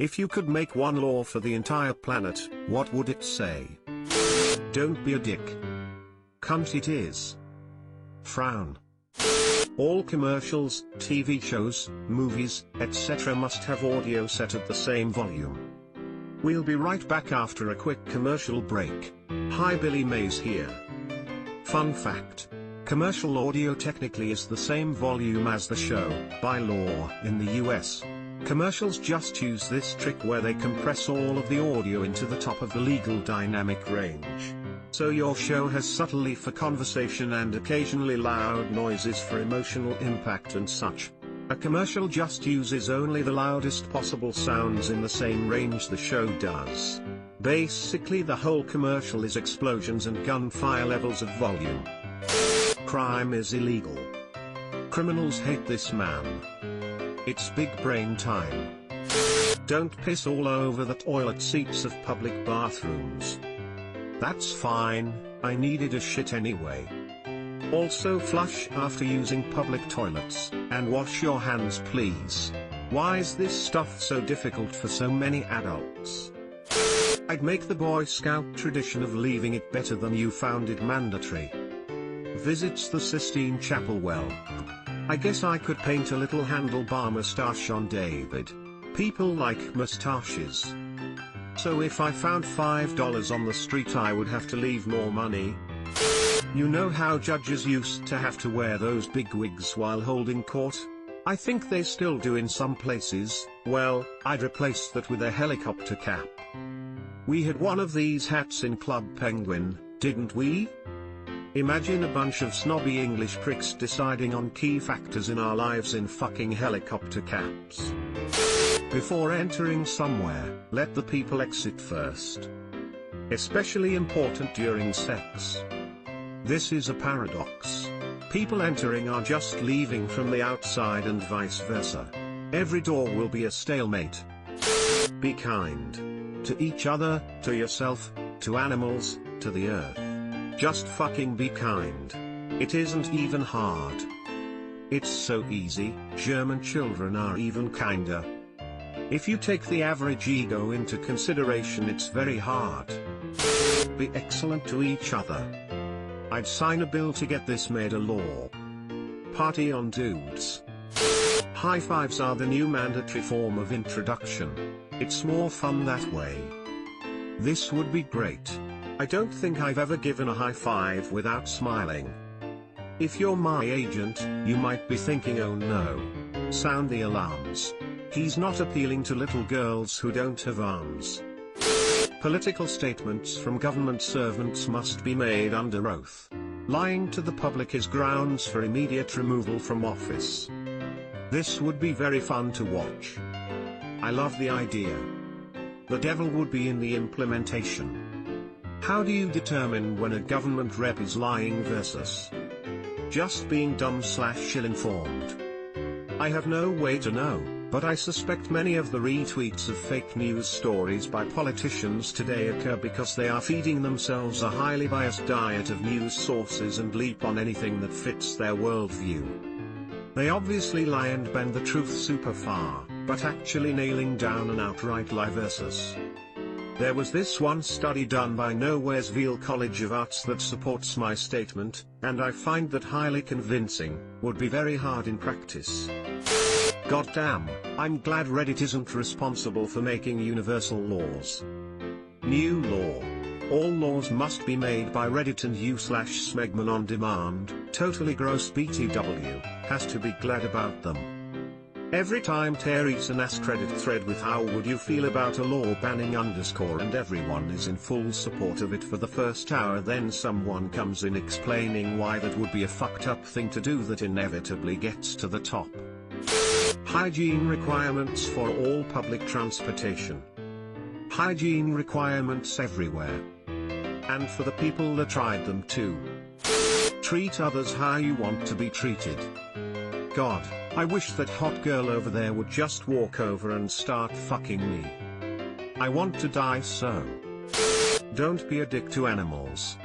If you could make one law for the entire planet, what would it say? Don't be a dick. Cunt it is. Frown. All commercials, TV shows, movies, etc. must have audio set at the same volume. We'll be right back after a quick commercial break. Hi, Billy Mays here. Fun fact. Commercial audio technically is the same volume as the show, by law, in the US. Commercials just use this trick where they compress all of the audio into the top of the legal dynamic range. So your show has subtlety for conversation and occasionally loud noises for emotional impact and such. A commercial just uses only the loudest possible sounds in the same range the show does. Basically the whole commercial is explosions and gunfire levels of volume. Crime is illegal. Criminals hate this man. It's big brain time. Don't piss all over the toilet seats of public bathrooms. That's fine, I needed a shit anyway. Also flush after using public toilets, and wash your hands please. Why is this stuff so difficult for so many adults? I'd make the Boy Scout tradition of leaving it better than you found it mandatory. Visits the Sistine Chapel well. I guess I could paint a little handlebar moustache on David. People like moustaches. So if I found $5 on the street I would have to leave more money. You know how judges used to have to wear those big wigs while holding court? I think they still do in some places. Well, I'd replace that with a helicopter cap. We had one of these hats in Club Penguin, didn't we? Imagine a bunch of snobby English pricks deciding on key factors in our lives in fucking helicopter caps. Before entering somewhere, let the people exit first. Especially important during sex. This is a paradox. People entering are just leaving from the outside and vice versa. Every door will be a stalemate. Be kind. To each other, to yourself, to animals, to the earth. Just fucking be kind. It isn't even hard. It's so easy. German children are even kinder. If you take the average ego into consideration, it's very hard. Be excellent to each other. I'd sign a bill to get this made a law. Party on dudes. High fives are the new mandatory form of introduction. It's more fun that way. This would be great. I don't think I've ever given a high five without smiling. If you're my agent, you might be thinking, oh no. Sound the alarms. He's not appealing to little girls who don't have arms. Political statements from government servants must be made under oath. Lying to the public is grounds for immediate removal from office. This would be very fun to watch. I love the idea. The devil would be in the implementation. How do you determine when a government rep is lying versus just being dumb/ill-informed? I have no way to know, but I suspect many of the retweets of fake news stories by politicians today occur because they are feeding themselves a highly biased diet of news sources and leap on anything that fits their worldview. They obviously lie and bend the truth super far, but actually nailing down an outright lie versus. There was this one study done by Nowheresville College of Arts that supports my statement, and I find that highly convincing, would be very hard in practice. Goddamn, I'm glad Reddit isn't responsible for making universal laws. New law. All laws must be made by Reddit and you/Smegman on demand. Totally gross BTW, has to be glad about them. Every time Terry's an AskReddit thread with how would you feel about a law banning _ and everyone is in full support of it for the first hour, then someone comes in explaining why that would be a fucked up thing to do that inevitably gets to the top. Hygiene requirements for all public transportation. Hygiene requirements everywhere. And for the people that tried them too. Treat others how you want to be treated. God, I wish that hot girl over there would just walk over and start fucking me. I want to die so. Don't be a dick to animals.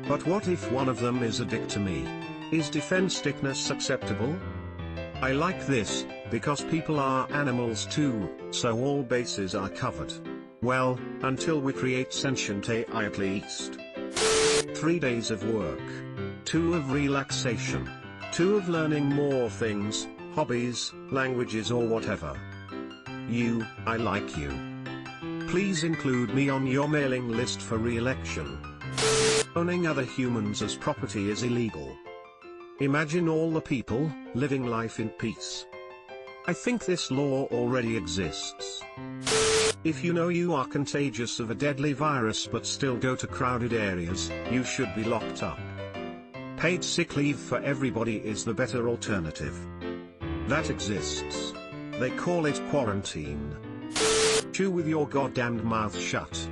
But what if one of them is a dick to me? Is defense dickness acceptable? I like this, because people are animals too, so all bases are covered. Well, until we create sentient AI at least. 3 days of work. 2 of relaxation. 2 of learning more things, hobbies, languages or whatever. I like you. Please include me on your mailing list for re-election. Owning other humans as property is illegal. Imagine all the people, living life in peace. I think this law already exists. If you know you are contagious of a deadly virus but still go to crowded areas, you should be locked up. Paid sick leave for everybody is the better alternative. That exists. They call it quarantine. Chew with your goddamned mouth shut.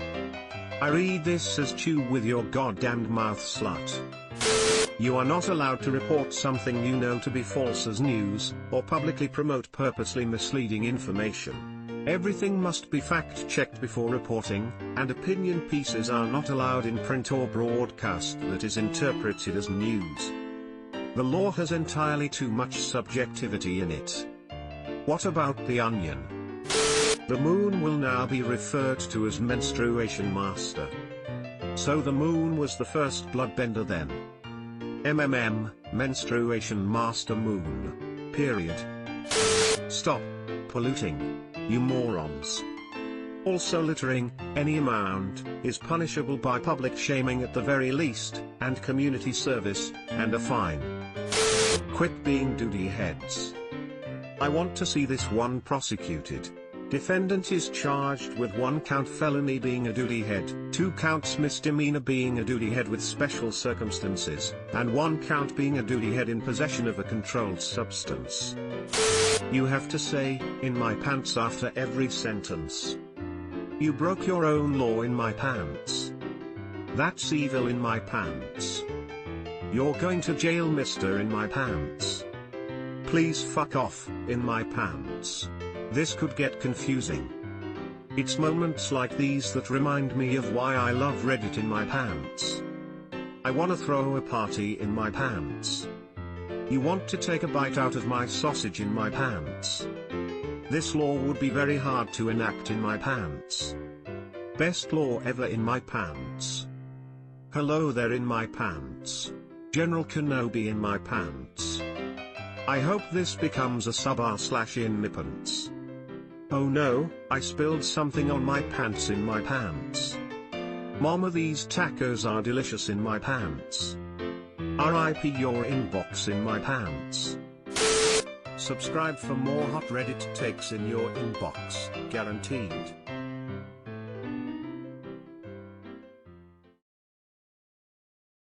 I read this as chew with your goddamned mouth slut. You are not allowed to report something you know to be false as news, or publicly promote purposely misleading information. Everything must be fact-checked before reporting, and opinion pieces are not allowed in print or broadcast that is interpreted as news. The law has entirely too much subjectivity in it. What about the onion? The moon will now be referred to as menstruation master. So the moon was the first bloodbender then. Menstruation master moon. Period. Stop polluting, you morons. Also littering, any amount, is punishable by public shaming at the very least, and community service, and a fine. Quit being duty heads. I want to see this one prosecuted. Defendant is charged with 1 count felony being a duty head, 2 counts misdemeanor being a duty head with special circumstances, and 1 count being a duty head in possession of a controlled substance. You have to say, "in my pants" after every sentence. You broke your own law in my pants. That's evil in my pants. You're going to jail, mister, in my pants. Please fuck off, in my pants. This could get confusing. It's moments like these that remind me of why I love Reddit in my pants. I wanna throw a party in my pants. You want to take a bite out of my sausage in my pants. This law would be very hard to enact in my pants. Best law ever in my pants. Hello there in my pants. General Kenobi in my pants. I hope this becomes a sub/in my pants. Oh no, I spilled something on my pants in my pants. Mama, these tacos are delicious in my pants. RIP your inbox in my pants. Subscribe for more hot Reddit takes in your inbox, guaranteed.